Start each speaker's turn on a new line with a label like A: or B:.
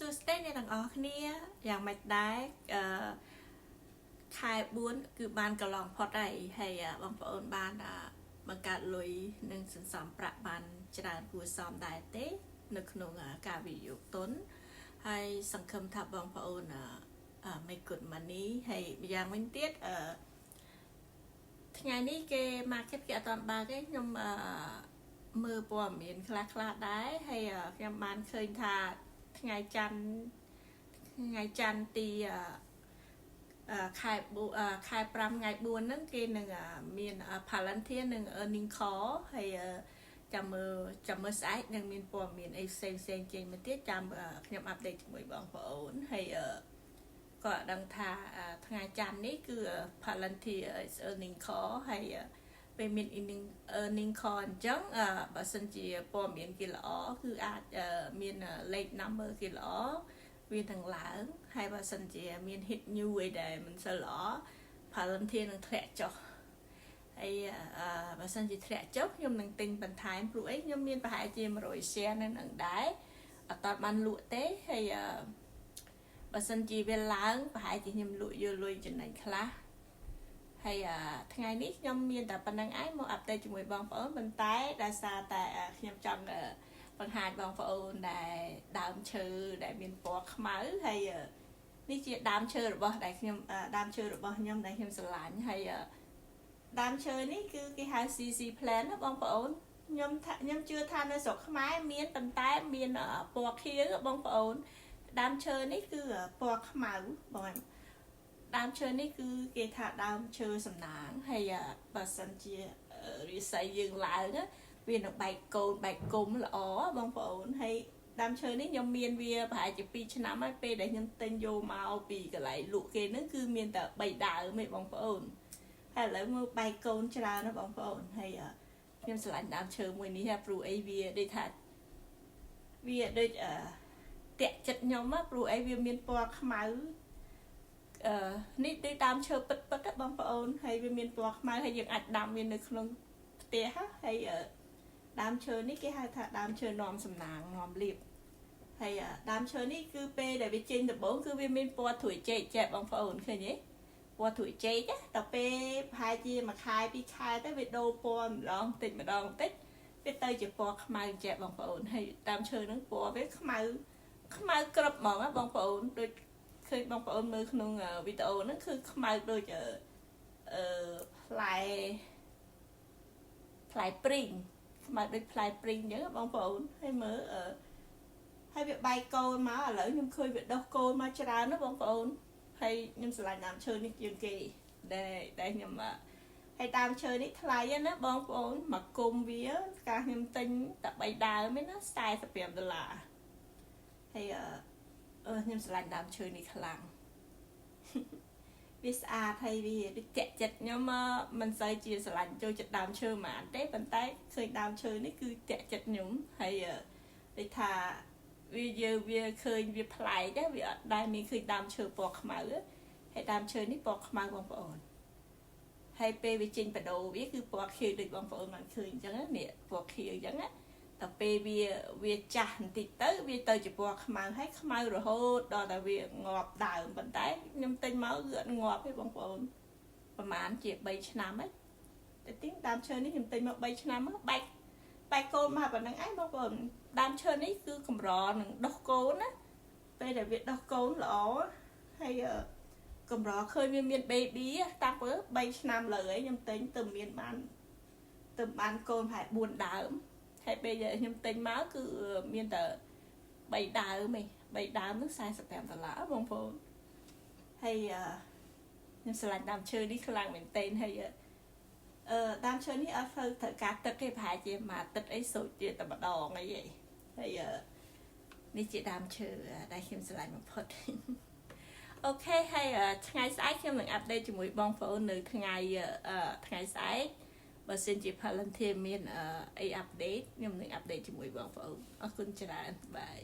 A: សួស្តីអ្នកទាំងអស់គ្នាយ៉ាងម៉េចដែរខែ4គឺបានកន្លងផុតហើយបងប្អូនបានបង្កើតលុយនិងសន្សំប្រាក់បានច្រើនគួរសមដែរទេនៅក្នុងការវិនិយោគទុនហើយសង្ឃឹមថាបងប្អូនmake good money ហើយម្យ៉ាងវិញទៀតថ្ងៃនេះគេ market គេអត់បានបើកទេខ្ញុំមើលព័ត៌មានខ្លះដែរហើយខ្ញុំបានឃើញថាថ្ងៃច័ន្ទទីខែ5ថ្ងៃ4ហ្នឹងគេនឹងមាន Palantir និង earning call ហើយចាំមើលស្អែកនឹងមានព័ត៌មានអីផ្សេងចេញមកទៀតចាំខ្ញុំអាប់ដេតជាមួយបងប្អូនហើយក៏ដឹងថាថ្ងៃច័ន្ទនេះគឺ Palantir earning call ហើយពេលមាន earning call អញ្ចឹងបើសិនជាព័ត៌មានគេល្អគឺអាចមានលេខ number គេល្អវាទាំងឡើងហើយបើសិនជាមាន hit new អីដែលមិនសូវល្អ Palantir នឹងធ្លាក់ចុះហើយបើសិនជាធ្លាក់ចុះខ្ញុំនឹងទិញបន្ថែមព្រោះអីខ្ញុំមានប្រហែលជា100 share នៅនឹងដែរអត់បានលក់ទេហើយបើសិនជាវាឡើងប្រហែលជាខ្ញុំលក់យកលុយចំណេញខ្លះហើយថ្ងៃនេះខ្ញុំមានតែប៉ុណ្្នឹងឯងមកអាប់ដេតជាមួយបងប្អូនប៉ុន្តែដោយសារតែខ្ញុំចង់បង្ហាញបងប្អូនដែលដើមឈើដែលមានពណ៌ខ្មៅហើយនេះជាដើមឈើរបស់ដែលខ្ញុំដើមឈើរបស់ខ្ញុំដែលខ្ញុំស្រឡាញ់ហើយដើមឈើនេះគឺគេហៅ CC plant ណាបងប្អូនខ្ញុំជឿថានៅស្រុកខ្មែរមានប៉ុន្តែមានពណ៌ខៀវបងប្អូនដើមឈើនេះគឺពណ៌ខ្មៅបងដើមឈើនេះគឺគេថាដើមឈើសំណាងហើយបើសិនជារិស័យយើងឡើងវានឹងបែកកូនបែកគុំល្អបងប្អូនហើយដើមឈើនេះខ្ញុំមានវាប្រហែលជា2ឆ្នាំហើយពេលដែលខ្ញុំទិញយកមកពីកន្លែងលក់គេហ្នឹងគឺមានតែ3ដើមទេបងប្អូនហើយឥឡូវមើលបែកកូនច្រើនណាបងប្អូនហើយខ្ញុំស្រឡាញ់ដើមឈើមួយនេះព្រោះអីវាដូចថាវាដូចតាក់ចិត្តខ្ញុំព្រោះអីវាមានពណ៌ខ្មៅនេះដូចដើមឈើពិតបងប្អូនហើយវាមានពណ៌ខ្មៅហើយយើងអាចដាំវានៅក្នុងផ្ទះហើយដើមឈើនេះគេហៅថាដើមឈើនាំសំណាងនាំលៀបហើយដើមឈើនេះគឺពេលដែលវាចេញដំបូងគឺវាមានពណ៌ត្រួយចេកចាបងប្អូនឃើញទេពណ៌ត្រួយចេកដល់ពេលប្រហែលជាមួយខែ2ខែទៅវាដូរពណ៌ម្ដងតិចវាទៅជាពណ៌ខ្មៅចាបងប្អូនហើយដើមឈើហ្នឹងពណ៌វាខ្មៅក្រឹបហ្មងបងប្អូនដូចឃើញបងប្អូនមើលក្នុងវីដេអូហ្នឹងគឺខ្មៅដូចផ្លែព្រីងខ្មៅដូចផ្លែព្រីងអញ្ចឹងបងប្អូនហើយមើលហើយវាបែកកូនមកឥឡូវខ្ញុំឃើញវាដុះកូនមកច្រើនណាបងប្អូនហើយខ្ញុំស្រឡាញ់ដើមឈើនេះជាងគេដែលខ្ញុំហើយដើមឈើនេះថ្លៃណាបងប្អូនមកគុំវាការខ្ញុំទិញតែ3ដើមឯណា$45ហើយខ្ញុំស្រឡាញ់ដើមឈើនេះខ្លាំងវាស្អាតហើយវាដូចតាក់ចិត្តខ្ញុំមិនសូវជាស្រឡាញ់ចូលចិត្តដើមឈើហ្មងទេប៉ុន្តែឃើញដើមឈើនេះគឺតាក់ចិត្តខ្ញុំហើយដូចថាវាឃើញវាប្លែកវាអត់ដែលមានឃើញដើមឈើពណ៌ខ្មៅហើយដើមឈើនេះពណ៌ខ្មៅបងប្អូនហើយពេលវាចេញបដូរវាគឺពណ៌ខៀវដូចបងប្អូនបានឃើញអញ្ចឹងនេះពណ៌ខៀវអញ្ចឹងតែពេលវាចាស់បន្តិចទៅវាទៅជាពណ៌ខ្មៅហើយខ្មៅរហូតដល់តែវាងាប់ដើមប៉ុន្តែខ្ញុំទិញមកគឺអត់ងាប់ទេបងប្អូនប្រហែលជា3ឆ្នាំហើយតែទិញដើមឈើនេះខ្ញុំទិញមក3ឆ្នាំមកបែកកូនមកប៉ុណ្្នឹងឯងបងប្អូនដើមឈើនេះគឺកម្រនឹងដុះកូនណាពេលដែលវាដុះកូនល្អហើយកម្រឃើញវាមាន baby តាំងពី3ឆ្នាំលើហើយខ្ញុំទិញទៅបានកូនប្រហែល4ដើមហើយពេលខ្ញុំទិញមកគឺមានតែ3ដើមហ្នឹង$45បងប្អូនហើយខ្ញុំស្រឡាញ់ដើមឈើនេះខ្លាំងមែនទែនហើយដើមឈើនេះអត់ត្រូវការទឹកទេប្រហែលជាមួយអាទិត្យអីសូចជាតែម្ដងអីហើយនេះជាដើមឈើដែលខ្ញុំស្រឡាញ់បំផុតអូខេហើយថ្ងៃស្អែកខ្ញុំនឹងអាប់ដេតជាមួយបងប្អូននៅថ្ងៃស្អែកបើសិនជា Palantir មានអីអាប់ដេតខ្ញុំនឹងអាប់ដេតជាមួយបងប្អូនអរគុណច្រើនបាយ